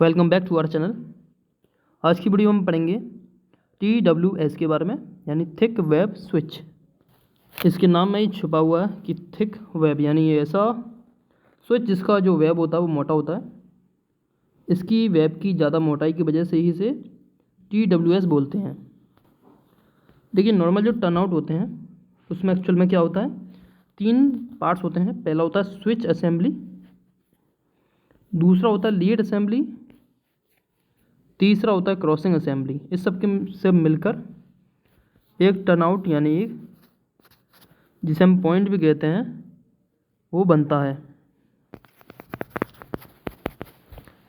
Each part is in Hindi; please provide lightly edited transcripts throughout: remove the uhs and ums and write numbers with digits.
Welcome back to our channel. आज की वीडियो में पढ़ेंगे TWS के बारे में, यानी थिक वेब स्विच। इसके नाम में ही छुपा हुआ है कि थिक वेब, यानी ये ऐसा स्विच जिसका जो वेब होता है वो मोटा होता है। इसकी वेब की ज़्यादा मोटाई की वजह से ही इसे TWS बोलते हैं। देखिए, नॉर्मल जो टर्नआउट होते हैं उसमें एक्चुअल में क्या होता है, 3 पार्ट्स होते हैं। पहला होता है स्विच असेंबली, दूसरा होता है लीड असेंबली, तीसरा होता है क्रॉसिंग असेंबली। इस सब के से मिलकर एक टर्नआउट, यानी एक जिसे हम पॉइंट भी कहते हैं, वो बनता है।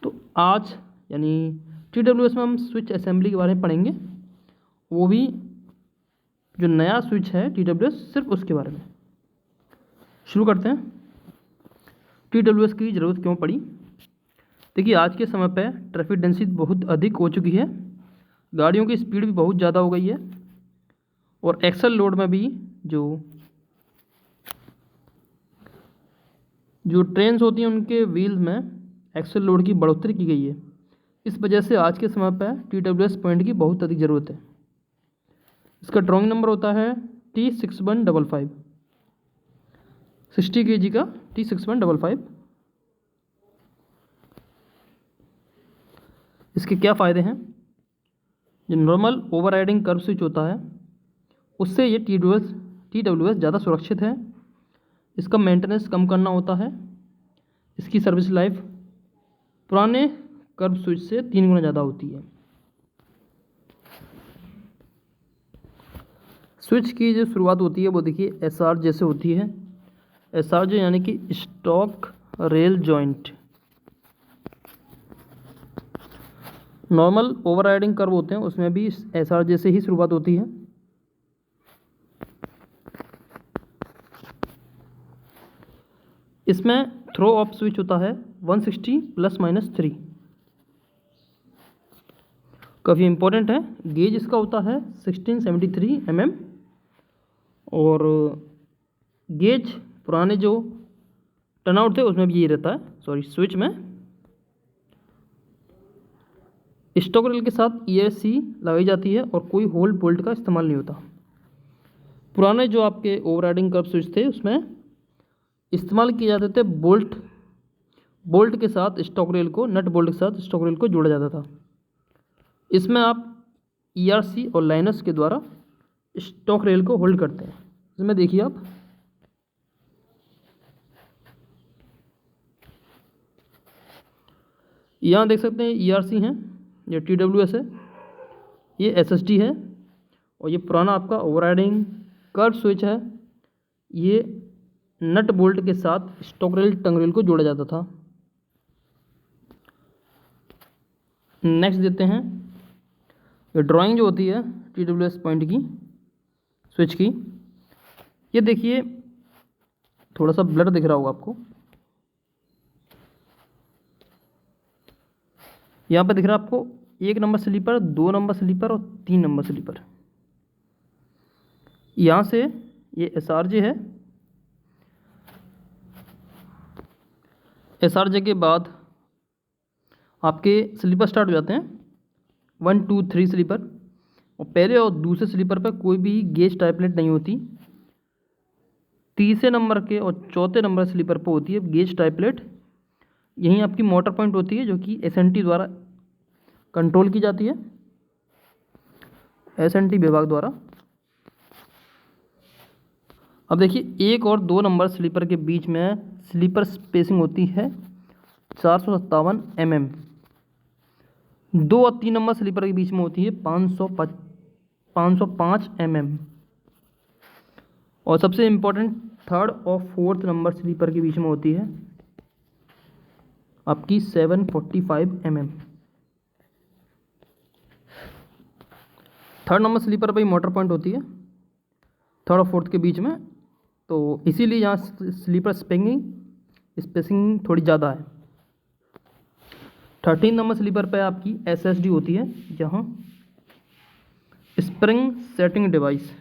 तो आज यानी TWS में हम स्विच असेंबली के बारे में पढ़ेंगे, वो भी जो नया स्विच है TWS, सिर्फ उसके बारे में। शुरू करते हैं। TWS की ज़रूरत क्यों पड़ी? देखिए, आज के समय पे ट्रैफिक डेंसिटी बहुत अधिक हो चुकी है, गाड़ियों की स्पीड भी बहुत ज़्यादा हो गई है, और एक्सल लोड में भी जो ट्रेन्स होती हैं उनके व्हील्स में एक्सल लोड की बढ़ोतरी की गई है। इस वजह से आज के समय पर TWS पॉइंट की बहुत अधिक ज़रूरत है। इसका ड्राइंग नंबर होता है T6155, 60 kg का T6155। इसके क्या फ़ायदे हैं? जो normal over riding curve switch होता है उससे ये TWS ज़्यादा सुरक्षित है। इसका मेंटेनेंस कम करना होता है। इसकी सर्विस लाइफ पुराने कर्व स्विच से 3 गुना ज़्यादा होती है। स्विच की जो शुरुआत होती है वो देखिए SR जैसे होती है। SR जो यानी कि stock rail joint. Normal over riding curve होते हैं उसमें भी SR जैसे ही शुरुआत होती है। इसमें थ्रो ऑफ स्विच होता है 160 ±3। काफ़ी इम्पोर्टेंट है। गेज इसका होता है 1673 mm, और गेज पुराने जो टर्नआउट थे उसमें भी ये रहता है। स्विच में स्टॉक रेल के साथ ESC लगाई जाती है और कोई होल बोल्ट का इस्तेमाल नहीं होता। पुराने जो आपके ओवरराइडिंग कर्व स्विच थे उसमें इस्तेमाल किए जाते थे बोल्ट के साथ स्टॉक रेल को, नट बोल्ट के साथ स्टॉक रेल को जोड़ा जाता था। इसमें आप ERC और लाइनर्स के द्वारा स्टॉक रेल को होल्ड करते हैं। इसमें देखिए आप यहाँ देख सकते हैं ERC हैं, ये TWS है, ये SSD है, और ये पुराना आपका ओवरराइडिंग कर्व स्विच है। ये नट बोल्ट के साथ स्टॉक रेल टंग रेल को जोड़ा जाता था। नेक्स्ट देते हैं ये ड्राइंग जो होती है TWS पॉइंट की, स्विच की। ये देखिए, थोड़ा सा ब्लर दिख रहा होगा आपको। यहाँ पे दिख रहा है आपको 1 नंबर स्लीपर, 2 नंबर स्लीपर और 3 नंबर स्लीपर। यहाँ से ये SRJ है। SRJ के बाद आपके स्लीपर स्टार्ट हो जाते हैं 1 2 3 स्लीपर, और पहले और दूसरे स्लीपर पर कोई भी गेज टाइपलेट नहीं होती। तीसरे नंबर के और चौथे नंबर स्लीपर पर होती है गेज टाइपलेट। यहीं आपकी मोटर पॉइंट होती है जो कि SNT द्वारा कंट्रोल की जाती है, SNT विभाग द्वारा। अब देखिए, 1 और 2 नंबर स्लीपर के बीच में स्लीपर स्पेसिंग होती है 457 mm। 2 और 3 नंबर स्लीपर के बीच में होती है 505 mm। और सबसे इम्पोर्टेंट 3rd और 4th नंबर स्लीपर के बीच में होती है आपकी 745 mm। 3rd नंबर स्लीपर पर ही मोटर पॉइंट होती है 3rd और 4th के बीच में, तो इसीलिए यहाँ स्लीपर स्पेसिंग थोड़ी ज़्यादा है। 13 नंबर स्लीपर पे आपकी SSD होती है, जहाँ स्प्रिंग सेटिंग डिवाइस।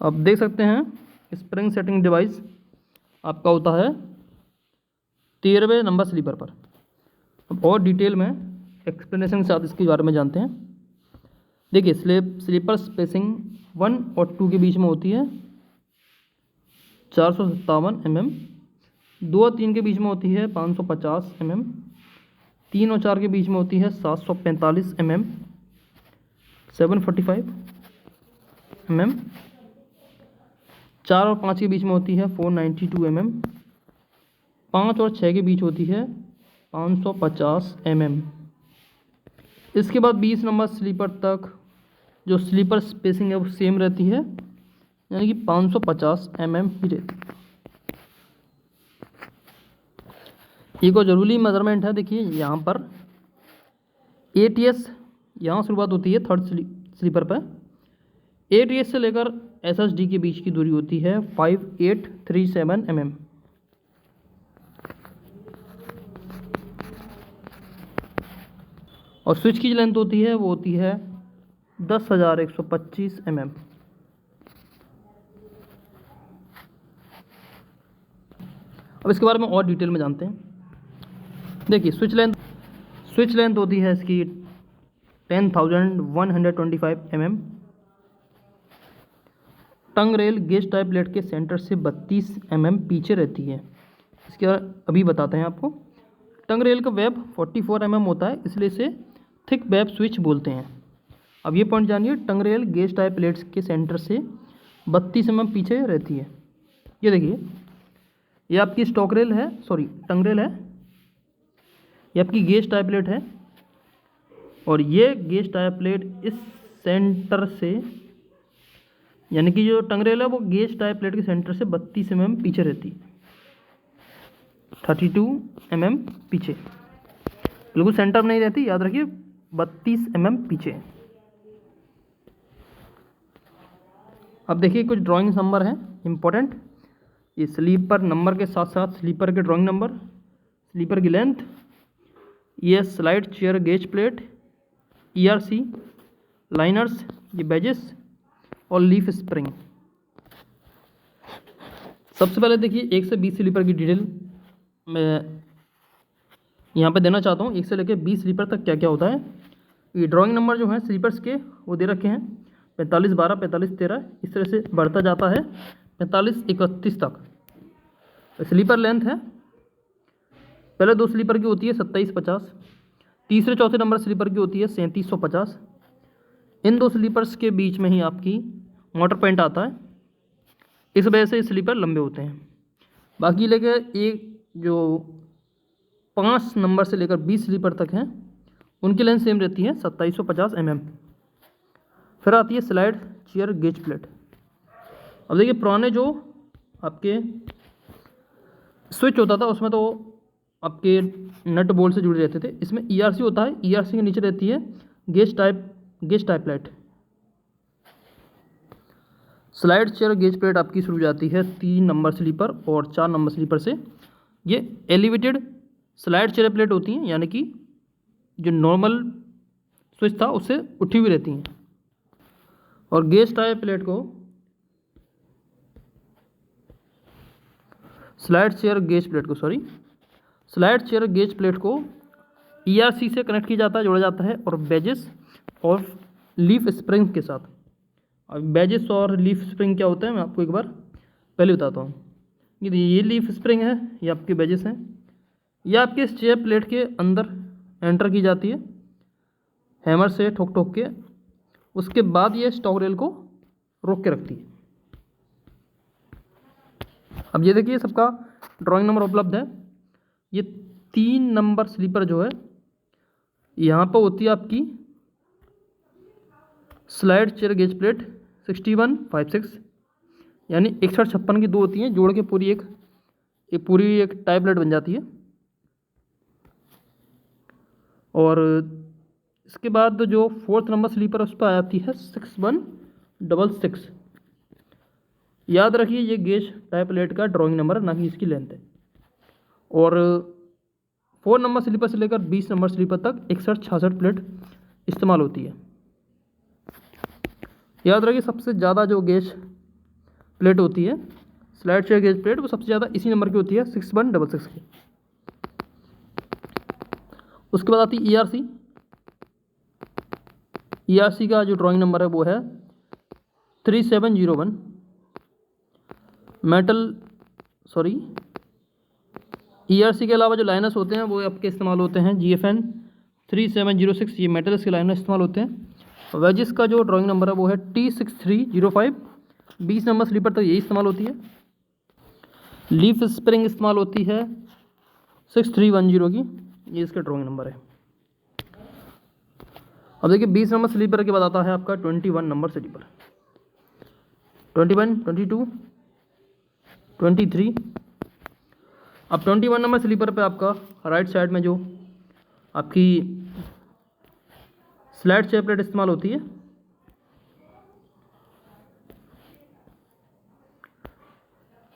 आप देख सकते हैं स्प्रिंग सेटिंग डिवाइस आपका होता है 13वें नंबर स्लीपर पर। अब और डिटेल में एक्सप्लेनेशन के साथ इसके बारे में जानते हैं। देखिए स्लीपर स्पेसिंग 1 और 2 के बीच में होती है 457 mm, 2 और 3 के बीच में होती है 550 mm, 3 और 4 के बीच में होती है 745 mm, 745 mm, 4 और 5 के बीच में होती है 492 mm, 5 और 6 के बीच होती है 550 mm। इसके बाद 20 नंबर स्लीपर तक जो स्लीपर स्पेसिंग है वो सेम रहती है, यानी कि 550 mm ही रहती है। एक और ज़रूरी मेजरमेंट है, देखिए यहाँ पर ATS यहाँ शुरुआत होती है थर्ड स्लीपर पर। ATS से लेकर SSD के बीच की दूरी होती है 5837 mm। और स्विच की लेंथ होती है वो होती है 10,125 mm। अब इसके बारे में और डिटेल में जानते हैं। देखिए स्विच लेंथ होती है इसकी 10,125 mm। टंग रेल गेज टाइप प्लेट के सेंटर से 32 mm पीछे रहती है। इसके अभी बताते हैं आपको। टंग रेल का वेब 44 mm होता है, इसलिए इसे थिक वेब स्विच बोलते हैं। अब ये पॉइंट जानिए, टंग रेल गेज टाइप प्लेट्स के सेंटर से 32 mm पीछे रहती है। ये देखिए, ये आपकी स्टॉक रेल है, सॉरी टंग रेल है, ये आपकी गेज टाइप प्लेट है, और ये गेज टाइप प्लेट इस सेंटर से, यानी कि जो टंग रेल है वो गेज टाइप प्लेट के सेंटर से 32 mm पीछे रहती है, 32 mm पीछे, बिल्कुल सेंटर में नहीं रहती, याद रखिए 32 mm पीछे। अब देखिए कुछ ड्राइंग नंबर हैं इम्पोर्टेंट। ये स्लीपर नंबर के साथ साथ स्लीपर के ड्राइंग नंबर, स्लीपर की लेंथ, ये slide chair gauge plate, ERC, liners, ये बैजेस और लीफ स्प्रिंग। सबसे पहले देखिए 1 से 20 स्लीपर की डिटेल मैं यहाँ पे देना चाहता हूँ। 1 से लेकर 20 स्लीपर तक क्या क्या होता है। ये ड्राइंग नंबर जो है स्लीपर्स के वो दे रखे हैं 45, 12, 45, 13, इस तरह से बढ़ता जाता है 45, 31 तक। स्लीपर लेंथ है, पहले 2 स्लीपर की होती है 27, 50, तीसरे चौथे नंबर स्लीपर की होती है 3750। इन 2 स्लीपर्स के बीच में ही आपकी मोटर पॉइंट आता है, इस वजह से स्लीपर लंबे होते हैं। बाकी लेकर एक जो 5 नंबर से लेकर 20 स्लीपर तक हैं उनकी लेंथ सेम रहती है 2750 mm। फिर आती है स्लाइड चेयर गेज प्लेट। अब देखिए पुराने जो आपके स्विच होता था उसमें तो आपके नट बोल्ट से जुड़े रहते थे, इसमें ERC होता है, ERC के नीचे रहती है gauge type plate. Slide chair gauge plate आपकी शुरू हो जाती है 3 नंबर स्लीपर और 4 नंबर स्लीपर से। ये एलिवेटेड स्लाइड चेयर प्लेट होती हैं, यानी कि जो नॉर्मल स्विच था उससे उठी हुई रहती हैं। और गेज टाइप प्लेट को स्लाइड चेयर गेज प्लेट को ERC से कनेक्ट किया जाता है, जोड़ा जाता है, और बैजेस और लीफ स्प्रिंग के साथ। अब बैजेस और लीफ स्प्रिंग क्या होता है मैं आपको एक बार पहले बताता हूँ। ये लीफ स्प्रिंग है, ये आपके बैजेस हैं, ये आपके इस चेयर प्लेट के अंदर एंटर की जाती है हैमर से ठोक के। उसके बाद ये स्टॉक रेल को रोक के रखती है। अब ये देखिए सबका ड्राइंग नंबर उपलब्ध है। ये 3 नंबर स्लीपर जो है यहाँ पर होती है आपकी स्लाइड चेयर गेज प्लेट 6156, यानी 6156 की 2 होती हैं, जोड़ के पूरी एक टाइप प्लेट बन जाती है। और इसके बाद जो 4th नंबर स्लीपर उस पर आती है 6166। याद रखिए ये गेज टाइप प्लेट का ड्राइंग नंबर है, ना कि इसकी लेंथ है। और 4 नंबर स्लीपर से लेकर 20 नंबर स्लीपर तक 6166 प्लेट इस्तेमाल होती है। याद रखिए सबसे ज़्यादा जो गेज प्लेट होती है स्लाइड शेयर गेज प्लेट वो सबसे ज़्यादा इसी नंबर की होती है 6166 की। उसके बाद आती है ERC का जो ड्राइंग नंबर है वो है 3701। ERC के अलावा जो लाइनर्स होते हैं वो आपके इस्तेमाल होते हैं GFN 3706, ये मेटल्स के लाइनर इस्तेमाल होते हैं। वेजिस का जो ड्राइंग नंबर है वो है T6305, 20 नंबर स्लीपर तक यही इस्तेमाल होती है। लीफ स्प्रिंग इस्तेमाल होती है 6310 की, ये इसका ड्राइंग नंबर है। अब देखिए 20 नंबर स्लीपर के बाद आता है आपका 21 नंबर स्लीपर, 21, 22, 23। अब 21 नंबर स्लीपर पे आपका राइट साइड में जो आपकी स्लाइड शेयर प्लेट इस्तेमाल होती है,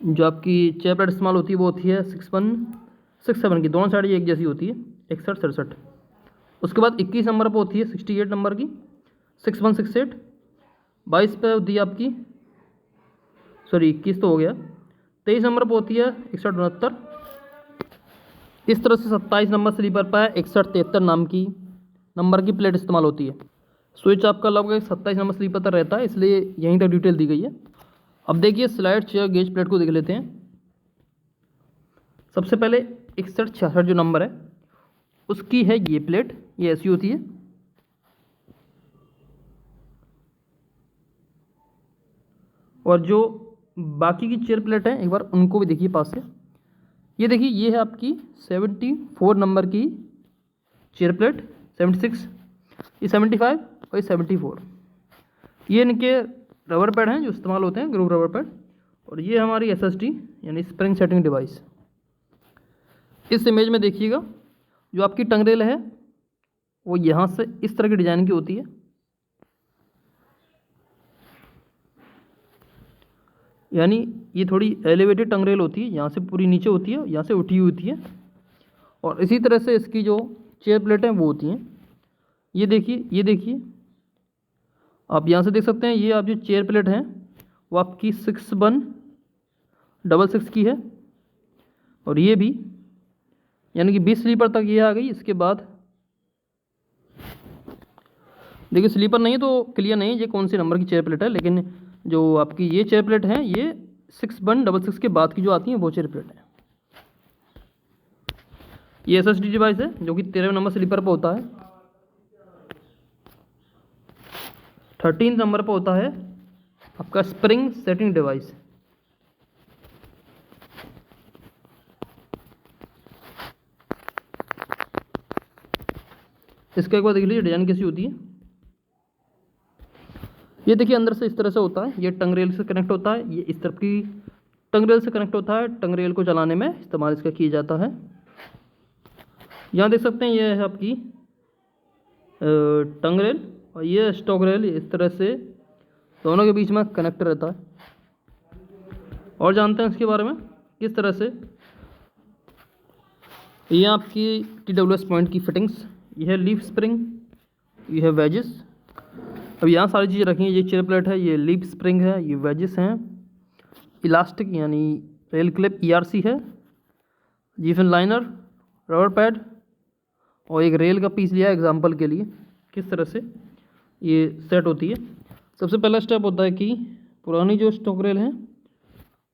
जो आपकी शेयर प्लेट इस्तेमाल होती है वो होती है 6167 की, दोनों साइड ये एक जैसी होती है, 6167। उसके बाद 21 नंबर पर होती है 68 नंबर की 6168। 22 पे होती है आपकी 21 तो हो गया, 23 नंबर पर होती है 6169। इस तरह से 27 नंबर स्लीपर पर 6173 नाम की नंबर की प्लेट इस्तेमाल होती है। स्विच आपका लगभग 27 नंबर स्लीपर तक रहता है, इसलिए यहीं तक डिटेल दी गई है। अब देखिए स्लाइड शेयर गेज प्लेट को देख लेते हैं। सबसे पहले 6166 जो नंबर है उसकी है ये प्लेट, ये ऐसी होती है। और जो बाकी की चेयर प्लेट है एक बार उनको भी देखिए पास से। ये देखिए ये है आपकी 74 नंबर की चेयर प्लेट, 76, ये 75 और ये 74। ये इनके रबर पैड हैं जो इस्तेमाल होते हैं, ग्रूव रबर पैड। और ये हमारी SSD यानी स्प्रिंग सेटिंग डिवाइस। इस इमेज में देखिएगा जो आपकी टंग रेल है वो यहाँ से इस तरह की डिज़ाइन की होती है। यानी ये थोड़ी एलिवेटेड टंग रेल होती है, यहाँ से पूरी नीचे होती है, यहाँ से उठी हुई होती है। और इसी तरह से इसकी जो चेयर प्लेटें वो होती हैं। ये देखिए आप यहाँ से देख सकते हैं, ये आप जो चेयर प्लेट हैं वो आपकी 6166 की है। और ये भी यानी कि 20 स्लीपर तक ये आ गई। इसके बाद देखिए स्लीपर नहीं है तो क्लियर नहीं है ये कौन सी नंबर की चेयर प्लेट है, लेकिन जो आपकी ये चेयर प्लेट है ये 6166 के बाद की जो आती है वो चेयर प्लेट है। ये SSD डिवाइस है जो कि 13 नंबर स्लीपर पर होता है। 13 नंबर पर होता है आपका स्प्रिंग सेटिंग डिवाइस। इसका एक बार देख लीजिए डिजाइन कैसी होती है। ये देखिए अंदर से इस तरह से होता है, ये टंग रेल से कनेक्ट होता है, ये इस तरफ की टंग रेल से कनेक्ट होता है। टंग रेल को चलाने में इस्तेमाल इसका किया जाता है। यहाँ देख सकते हैं ये है आपकी टंग रेल और ये स्टॉक रेल, इस तरह से दोनों के बीच में कनेक्ट रहता है। और जानते हैं इसके बारे में किस तरह से। ये आपकी TWS पॉइंट की फिटिंग्स, ये है लीफ स्प्रिंग, ये है वेजेस। अब यहाँ सारी चीज़ें रखी हैं। ये चेयर प्लेट है, ये लीफ स्प्रिंग है, ये वेजेस हैं, इलास्टिक यानी रेल क्लिप ERC है, GFN लाइनर, रबर पैड और एक रेल का पीस लिया एग्जांपल के लिए किस तरह से ये सेट होती है। सबसे पहला स्टेप होता है कि पुरानी जो स्टॉक रेल है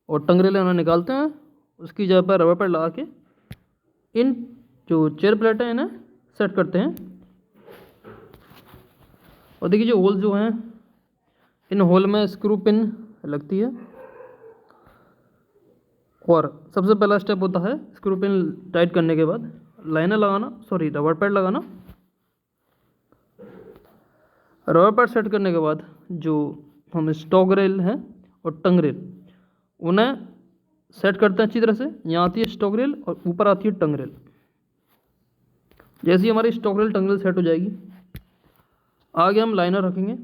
और टंग रेल है उन्हें निकालते हैं, उसकी जगह पर रबर पैड लगा के इन जो चेयर प्लेट है इन्हें सेट करते हैं। और देखिए जो होल जो हैं इन होल में स्क्रू पिन लगती है। और सबसे पहला स्टेप होता है स्क्रू पिन टाइट करने के बाद लाइनर लगाना, रबर पैड लगाना। रबर पैड सेट करने के बाद जो हम स्टॉक रेल हैं और टंग रेल उन्हें सेट करते हैं अच्छी तरह से। यहाँ आती है स्टॉक रेल और ऊपर आती है टंग रेल। जैसे ही हमारी स्टॉक रेल टंग रेल सेट हो जाएगी, आगे हम लाइनर रखेंगे,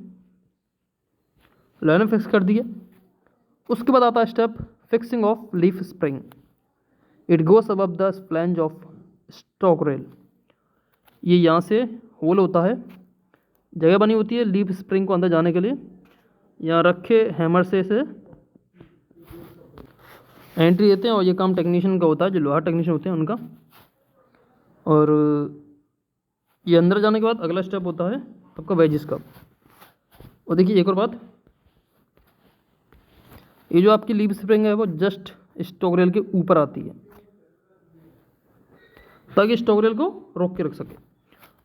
लाइनर फिक्स कर दिए। उसके बाद आता है step fixing of leaf spring. It goes above the flange of stock rail. ये यहाँ से होल होता है, जगह बनी होती है लीफ स्प्रिंग को अंदर जाने के लिए। यहाँ रखे हैमर से इसे एंट्री देते हैं और ये काम टेक्नीशियन का होता है, जो लोहार टेक्नीशियन होते हैं उनका। और ये अंदर जाने के बाद अगला स्टेप होता है आपका वेजिस का। और देखिए एक और बात, ये जो आपकी लीफ स्प्रिंग है वो जस्ट स्टॉक रेल के ऊपर आती है ताकि स्टॉक रेल को रोक के रख सके।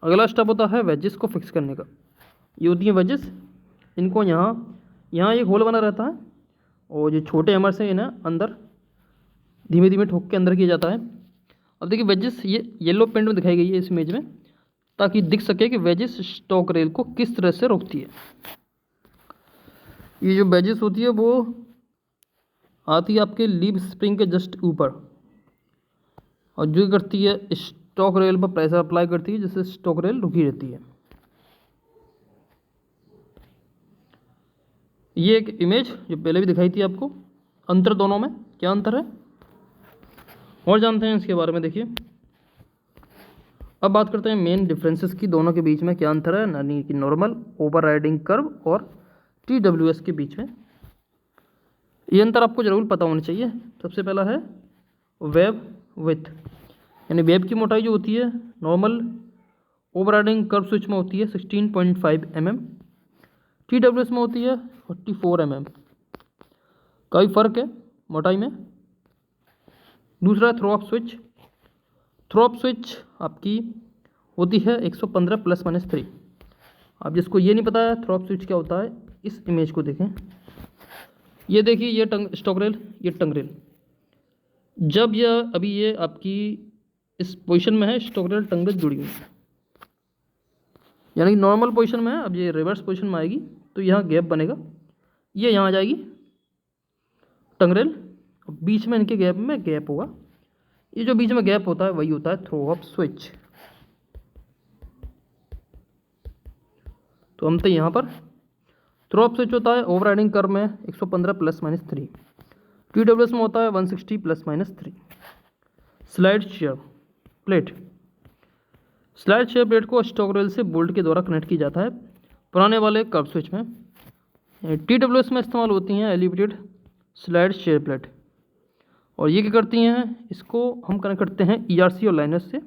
अगला स्टेप होता है वेजिस को फिक्स करने का। ये होती है वेजिस, इनको यहाँ एक होल बना रहता है और जो छोटे हैमर से इन्हें अंदर धीमे धीमे ठोक के अंदर किया जाता है। अब देखिए वेजिस ये येलो पेंट में दिखाई गई है इस इमेज में, ताकि दिख सके कि वेजिस स्टॉक रेल को किस तरह से रोकती है। ये जो वेजिस होती है वो आती है आपके लीफ स्प्रिंग के जस्ट ऊपर और जो करती है स्टॉक रेल पर प्रेशर अप्लाई करती है, जिससे स्टॉक रेल रुकी रहती है। ये एक इमेज जो पहले भी दिखाई थी आपको। अंतर दोनों में क्या अंतर है और जानते हैं इसके बारे में। देखिए अब बात करते हैं मेन डिफरेंसेस की, दोनों के बीच में क्या अंतर है, यानी कि नॉर्मल, ओवरराइडिंग कर्व और TWS के बीच में। ये अंतर आपको जरूर पता होना चाहिए। सबसे पहला है वेब विथ, यानी वेब की मोटाई जो होती है नॉर्मल ओवरराइडिंग कर्व स्विच में होती है 16.5 mm, TWS में होती है 44 mm। काफ़ी फ़र्क है मोटाई में। दूसरा है throw up switch. Throw up switch आपकी होती है 115 ±3। अब जिसको ये नहीं पता है थ्रो अप स्विच क्या होता है, इस इमेज को देखें। ये देखिए ये स्टॉक रेल, ये टंग रेल। जब यह अभी ये आपकी इस पोजीशन में है, स्टॉक रेल टंग रेल जुड़ी हुई है, यानी कि नॉर्मल पोजीशन में है। अब ये रिवर्स पोजीशन में आएगी तो यहाँ गैप बनेगा, ये यहाँ आ जाएगी टंग रेल, बीच में इनके गैप में गैप होगा। ये जो बीच में गैप होता है वही होता है थ्रो अप स्विच। तो हम तो यहाँ पर थ्रो अप स्विच होता है ओवरराइडिंग कर्व में 115 ±3, TWS में होता है 160 ±3। Slide share plate. Slide share plate को स्टॉक रेल से बोल्ट के द्वारा कनेक्ट किया जाता है पुराने वाले कर्व स्विच में। TWS में इस्तेमाल होती हैं एलिवेटेड स्लाइड शेयर प्लेट। और ये क्या करती हैं, इसको हम कनेक्ट करते हैं ERC और लाइनर्स से।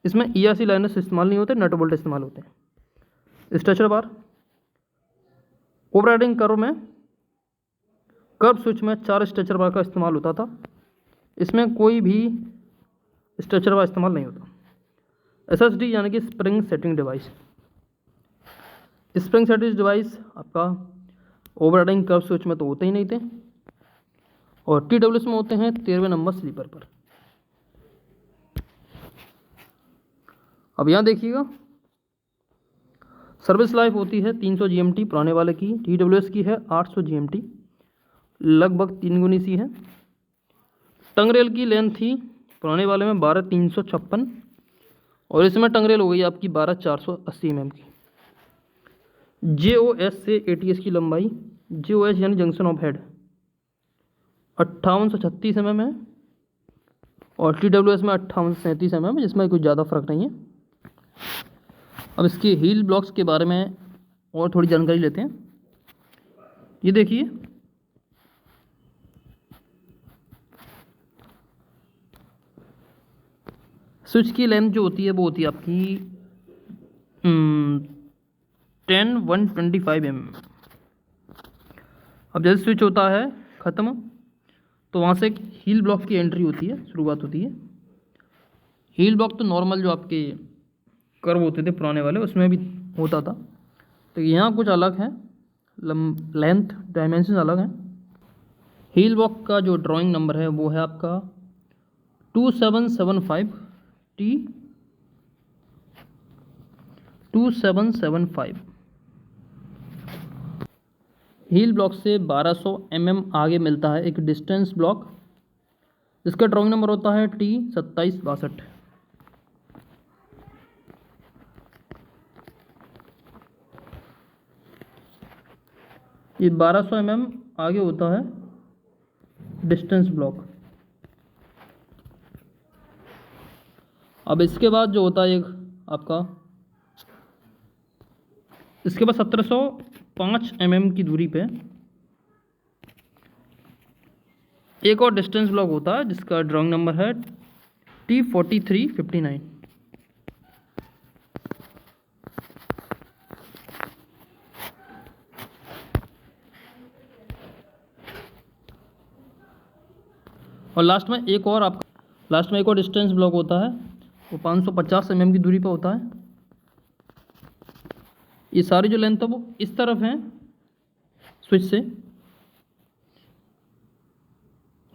इसमें ERC लाइनर्स इस्तेमाल नहीं होते, नट बोल्ट इस्तेमाल होते हैं। स्ट्रेचर बार। ओवरराइडिंग कर्व में कर्व स्विच में 4 स्ट्रेचर बार का इस्तेमाल होता था, इसमें कोई भी स्ट्रेचर बार इस्तेमाल नहीं होता। SSD यानी कि spring setting device. Spring setting device आपका ओवरराइडिंग कर्व स्विच में तो होते ही नहीं थे और TWS में होते हैं 13वें नंबर स्लीपर पर। अब यहाँ देखिएगा सर्विस लाइफ होती है 300 GMT पुराने वाले की, TWS की है 800 GMT, लगभग 3 गुनी सी है। टंग रेल की लेंथ थी पुराने वाले में 12,356 और इसमें टंग रेल हो गई आपकी 12,480 mm की। JOS से ATS की लंबाई, JOS यानी जंक्शन ऑफ हेड, 5836 mm है और TWS में 5837 mm है, जिसमें कुछ ज़्यादा फर्क नहीं है। अब इसके हील ब्लॉक्स के बारे में और थोड़ी जानकारी लेते हैं। ये देखिए स्विच की लेंथ जो होती है वो होती है आपकी 10125 mm। अब जैसे स्विच होता है ख़त्म तो वहाँ से एक हील ब्लॉक की एंट्री होती है, शुरुआत होती है। हील ब्लॉक तो नॉर्मल जो आपके कर्व होते थे पुराने वाले उसमें भी होता था, तो यहाँ कुछ अलग है, लेंथ डायमेंशन अलग है। हील ब्लॉक का जो ड्राइंग नंबर है वो है आपका 2775 हील ब्लॉक से 1200 mm आगे मिलता है एक डिस्टेंस ब्लॉक, जिसका ड्राइंग नंबर होता है T2762। ये 1200 mm आगे होता है डिस्टेंस ब्लॉक। अब इसके बाद जो होता है एक आपका, इसके बाद 1705 mm की दूरी पे एक और डिस्टेंस ब्लॉक होता है जिसका ड्राइंग नंबर है T4359। और लास्ट में एक और डिस्टेंस ब्लॉक होता है, वो 550 mm की दूरी पर होता है। ये सारी जो लेंथ है वो इस तरफ है स्विच से,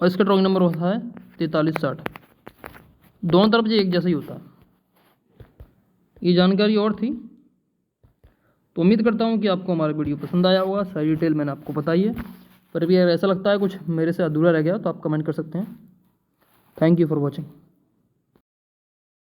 और इसका ड्राइंग नंबर होता है 4360। दोनों तरफ ये एक जैसा ही होता है। ये जानकारी और थी, तो उम्मीद करता हूँ कि आपको हमारा वीडियो पसंद आया होगा। सारी डिटेल मैंने आपको बताई है, पर भी अगर ऐसा लगता है कुछ मेरे से अधूरा रह गया तो आप कमेंट कर सकते हैं। Thank you for watching.